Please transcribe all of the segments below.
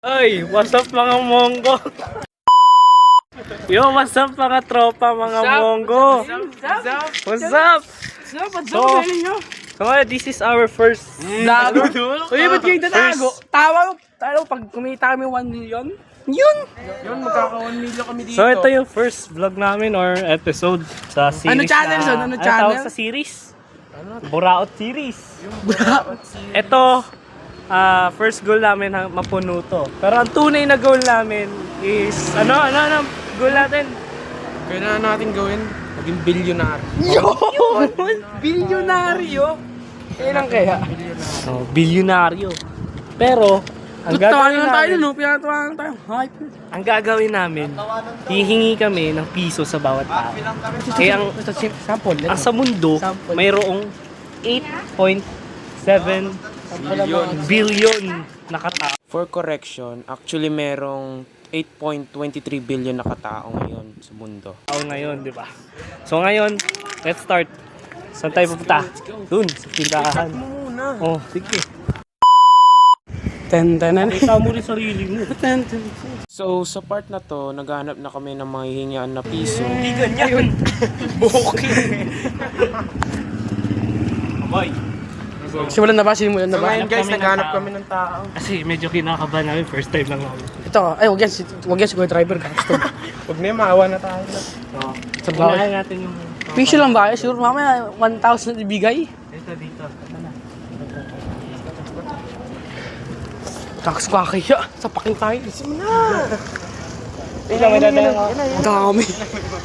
Ay, what's up mga Monggo? Yo, what's up mga tropa, mga Monggo? What's up? So, this is our first Lago. Uy, ba't kayo tatago? Tawa pag kumita kami 1 million. Yun, magkaka 1 million kami dito. So, ito yung first vlog namin or episode sa series. Ano channel, son? Ano channel? Tawag sa series? Buraot series. Ito, first goal namin mapuno to. Pero ang tunay na goal namin is, ano goal natin? Kailangan natin gawin, maging bilyonaryo. Bilyonaryo? Kailan kaya? Oh, bilyonaryo. Pero, ang gagawin namin, Pinatawanan tayo. Hype. ang gagawin namin, hihingi kami ng piso sa bawat tao. Eh, ang sa mundo, mayroong 8.7 billion na katao. For correction, actually merong 8.23 billion na katao ngayon sa mundo. Ngayon, di ba? So ngayon, let's start. Saan tayo pupunta? Dun, sa tindahan. Oh, sige. Ikaw mo rin sarili mo. So sa part na to, naghahanap na kami ng mga hihingian na piso. Hindi ganyan. Bukid. Abay. Simulan na ba? Simulan na So ba? ngayon guys, naghahanap kami ng tao. Kasi medyo kinakabahan namin. First time lang namin. Ito, ay, wag yan siguro driver ka. Huwag na maawa na tayo. Oh. Sa bawat. Unahin natin yung... Piso lang ba? Siguro mamaya 1,000 ibigay. Dito. Takas ko kaya. Sapakin tayo. Simula na. Ilang may dadaan ako? Dami.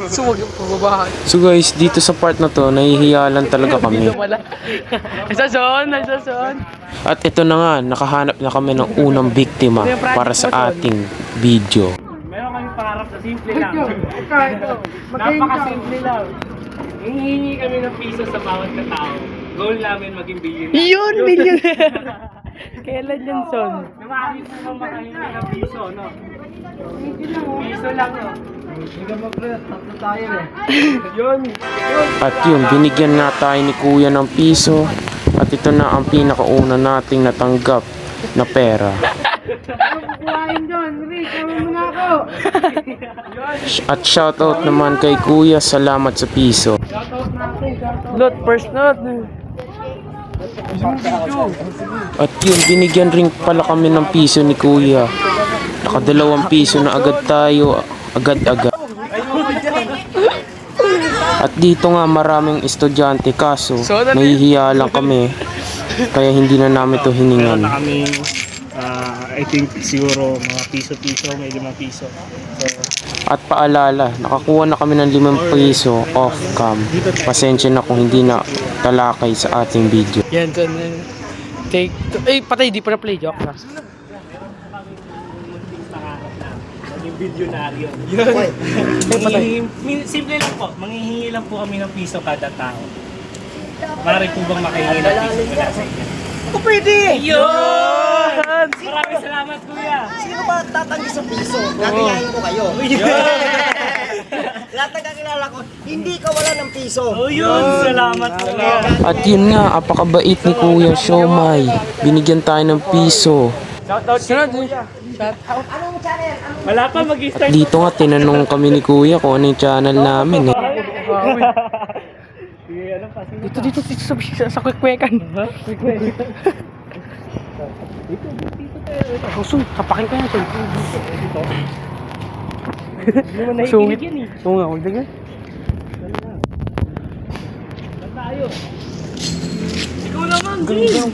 So, wag yung pababahan. So guys, dito sa part na to, nahihiya lang talaga kami. Wala. Isa son. At ito na nga, nakahanap na kami ng unang biktima para sa ating video. Meron kami pangarap na simple lang. Napakasimple lang. Hihingi kami ng piso sa bawat katao. Goal namin maging billion. Yun, million. Kailan yan, son? Namahali po bang makahingi ng piso, no? Piso lang, no? Hindi ka tatlo tayo, eh. Yun. At yun, binigyan na tayo ni Kuya ng piso. At ito na ang pinakauna nating natanggap na pera. At shoutout naman kay Kuya, salamat sa piso. First note. At yun, binigyan rin pala kami ng piso ni Kuya. Nakadalawang piso na agad tayo, agad-agad. At dito nga maraming estudyante kaso nahihiya lang kami. Kaya hindi na namin to hiningan. Meron na kami, I think siguro mga piso-piso, may 5 piso. So, At paalala, nakakuha na kami ng 5 piso off cam. Pasensya na kung hindi na talakay sa ating video. Yan, son. Take two. Eh, patay, di pa na-play. Joke na. maging bilyonaryo. Simple lang po, manghihingi lang po kami ng piso kada tao. Maaari po bang makahingi ng piso mula sa inyo? Ako pwede! Yun! Maraming salamat, Kuya! Sino ba tatanggi sa piso? Gagayahin ko kayo. Lahat na kakilala ko, hindi ka wala ng piso. Oh, yun! Salamat, Kuya! At yun nga, apakabait ni Kuya Siomay. Binigyan tayo ng piso. Sunod. Anong channel? Wala pa, mag-start. Dito nga, tinanong kami ni Kuya kung ano yung channel namin eh. Dito sa kwekwekan. Son, kapakin ka yan, son. Hindi mo Sungit. nahikinig yan eh. Oo nga, huwag ganyan. Saan tayo? Ikaw naman, Jin!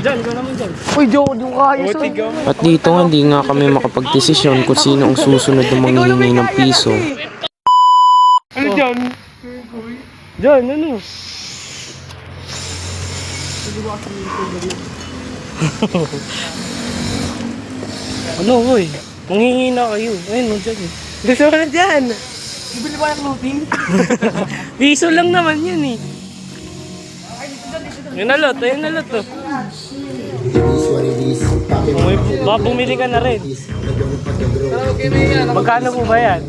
Diyan, ikaw naman dyan. Uy, di ko kaya, son. At dito nga, hindi nga kami makapagdesisyon kung sino ang susunod na manghihingi ng piso. Ano dyan? Diyan, ano? Ano, boy? Manghingi na kayo. Ayun, mo dyan eh. Gusto mo na dyan. Bibili ba yung looting? Piso lang naman yan eh. Ayun na lot, oh. Baka bumili ka na rin. Magkano po ba yan?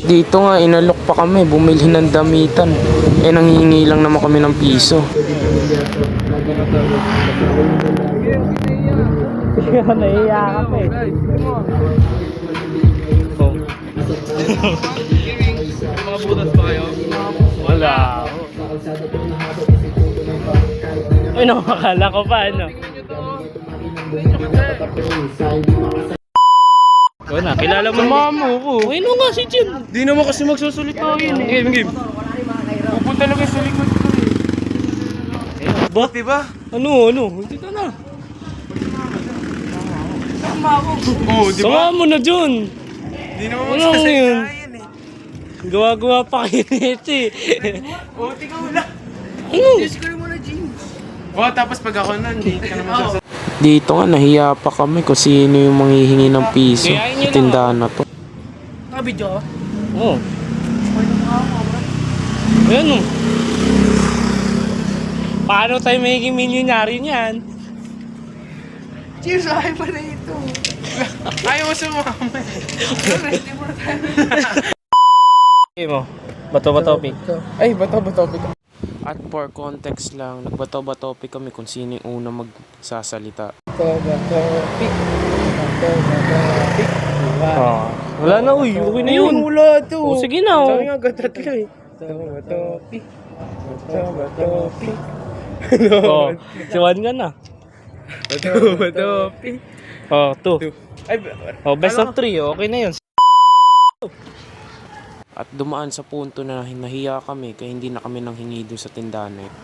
Dito nga, inalok pa kami, bumili ng damitan. Eh, nanghihingi lang naman kami ng piso. Nahiya ka pa eh. Oh. Mga butas pa kayo? Wala. Ay, nakakala ko pa, ano? Oo na, kilala mo. Mamo ko. Uy, ano nga si Jun? Di naman kasi magsusulito yun eh. Game. Pupunta lang yung sa likod ko eh. Ba? Diba? Ano? Dito na. Oo, di ba? Sama mo na, Jun. Di naman Ano magsasalita yun? yan eh. Gawa-gawa pa kayo nito eh. Oo, tingnan mo lang. Ano? Oo, tapos pag ako nun, di ka naman sasalita. Dito nga, nahiya pa kami kung sino yung manghihingi ng piso Gayahin niyo sa tindahan na to. Nakabidyo ka? Oo. Ayan o. Paano tayo magiging milyonaryo niyan? Cheers, ay pa na ito. Ayaw mo sumama eh. Okay mo. Bato ba topic? Ay, bato. At for context lang, nagbato-batopic kami kung sino yung una magsasalita. Wala na uy. Okay na yun. Wala to. O sige na o. Sabi nga gatatlo eh. Batopi. Oh, si Juan ka na. Batopi. Oh, 2. Ay, Oh, best of 3. Okay na yun. At dumaan sa punto na nahiya kami kaya hindi na kami nanghingi doon sa tindahan na yun.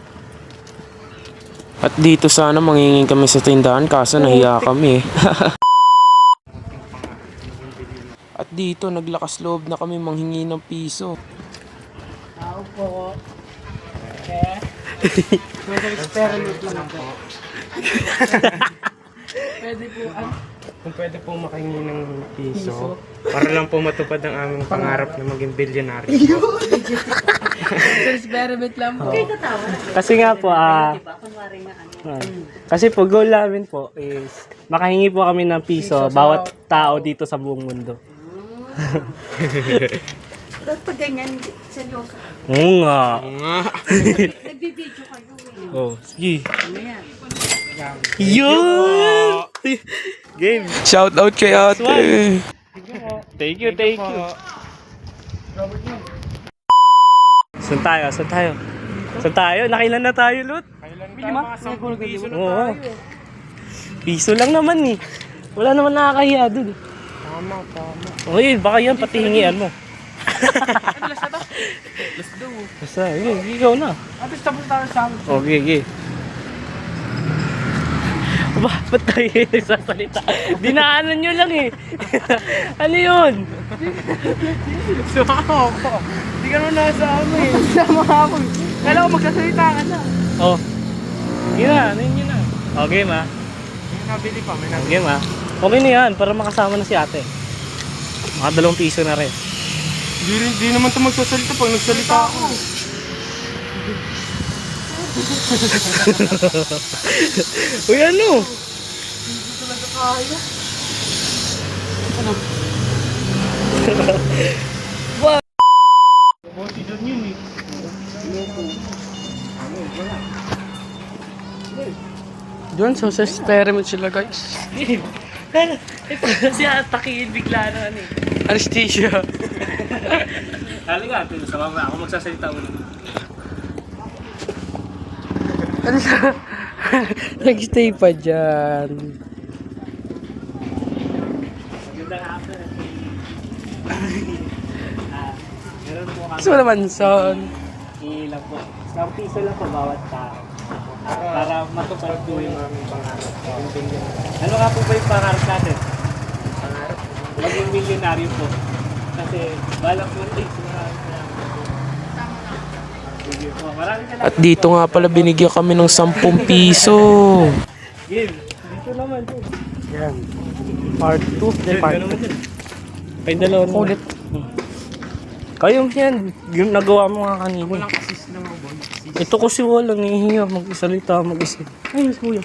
At dito sana manghingi kami sa tindahan kaso nahiya kami. At dito naglakas loob na kami manghingi ng piso. Kung pwede po makahingi ng piso, para lang po matupad ang aming pangarap na maging bilyonaryo. Experiment lang po. Kasi nga po, kasi po goal namin po is makahingi po kami ng piso bawat tao dito sa buong mundo. Dapat pag ganyan, seryoso. Oo nga. Nagbibideo kayo eh. Oh, sige. Ano yan? Yun! Game. Shout out kay ate. Thank you. Saan tayo? Nakailan na tayo, Lut? Mga 10 piso na Oo. Piso lang naman eh. Wala naman nakakahiya dun. Tama. Okay, baka yan pati hingian mo. Basta, ikaw na. At tapos tayo sa amin. Okay. Ba't tayo nagsasalita? Dinaanan nyo lang eh. Ano yun? Sumama ako. Hindi ka naman nasa amin. Sama ako. Kala ko magsasalita ka na. Oh. Yun na. Okay, ma. May nabili pa, may nabili. Okay, ma. Okay na yan, para makasama na si ate. Mga 2 piso na rin. Di naman ito magsasalita pag nagsalita ako. Uy, ano? Doon, so sa experiment sila guys. Ito si atakiin bigla na ano eh. Anesthesia. Halika, sama mo ako magsasalita ulit. Nag-stay pa dyan. Magandang hapon. Meron po kami Gusto mo naman, son? ilang po. 1 piso lang po bawat tao. Para matupad po yung aming pangarap. Ano nga po ba yung pangarap natin? Maging milyonaryo po. Kasi balak mo rin. Maraming salamat. At dito nga pala binigyan kami ng 10 piso. Game. Dito naman po. Yan. Part 2. Part 2. Ay, dalawa na. Ulit. Kayo yan. Yung nagawa mo nga kanina. Walang assist lang ako, boy. Ito ko si Wala. Nahihiya. Mag-isalita. Mag-isip. Ay, mas kuya.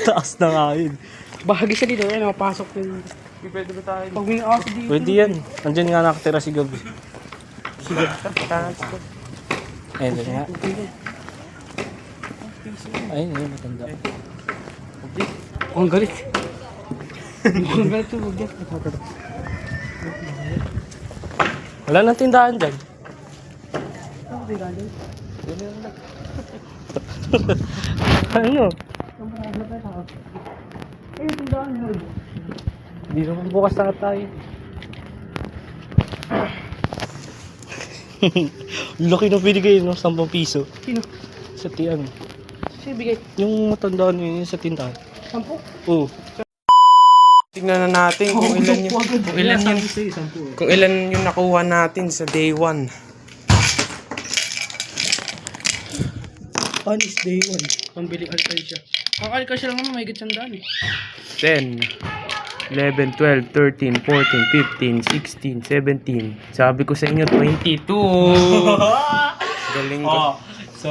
Taas na nga yun. Bahagi siya dito. Yan, mapasok yun. Pwede ba tayo? Pag may aso dito. Pwede yan. Andyan nga nakatira si Gabi. Sige. Transport. Ayun doon nga. Ayun, matanda. Ang galit. Ang galit yung bugyan. Wala nang tindahan dyan. Ano? Hindi naman bukas na tayo. Laki na binigay, no? 10 piso. Sino? Sa tiyan. Sino bigay? Yung matandaan yun sa tindahan. 10? Oo. Tingnan na natin kung ilan yung nakuha natin sa day 1. Panis day 1. Pambili alkansya. Ang alkansya lang naman, may git sandaan eh. 10, 11, 12, 13, 14, 15, 16, 17. Sabi ko sa inyo, 22. Galing ko. Oh, so,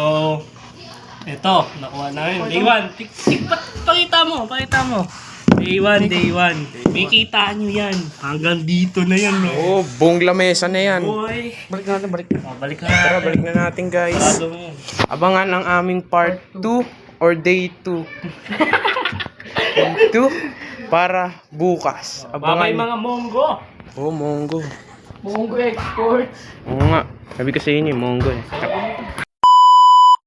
eto, nakuha namin. Day 1. Pakita mo. Day 1. May kita nyo yan. Hanggang dito na yan, no? Oh, buong lamesa na yan. Boy. Balik na natin, balik. Balik na Tara, natin. balik na natin guys. Lalo mo yan. Abangan ang aming part 2 or day 2. Day 2 para bukas. Babay Abangan. mga monggo. Oh, Mongo. Monggo export. Oo nga. Sabi ko sa inyo, Mongo eh.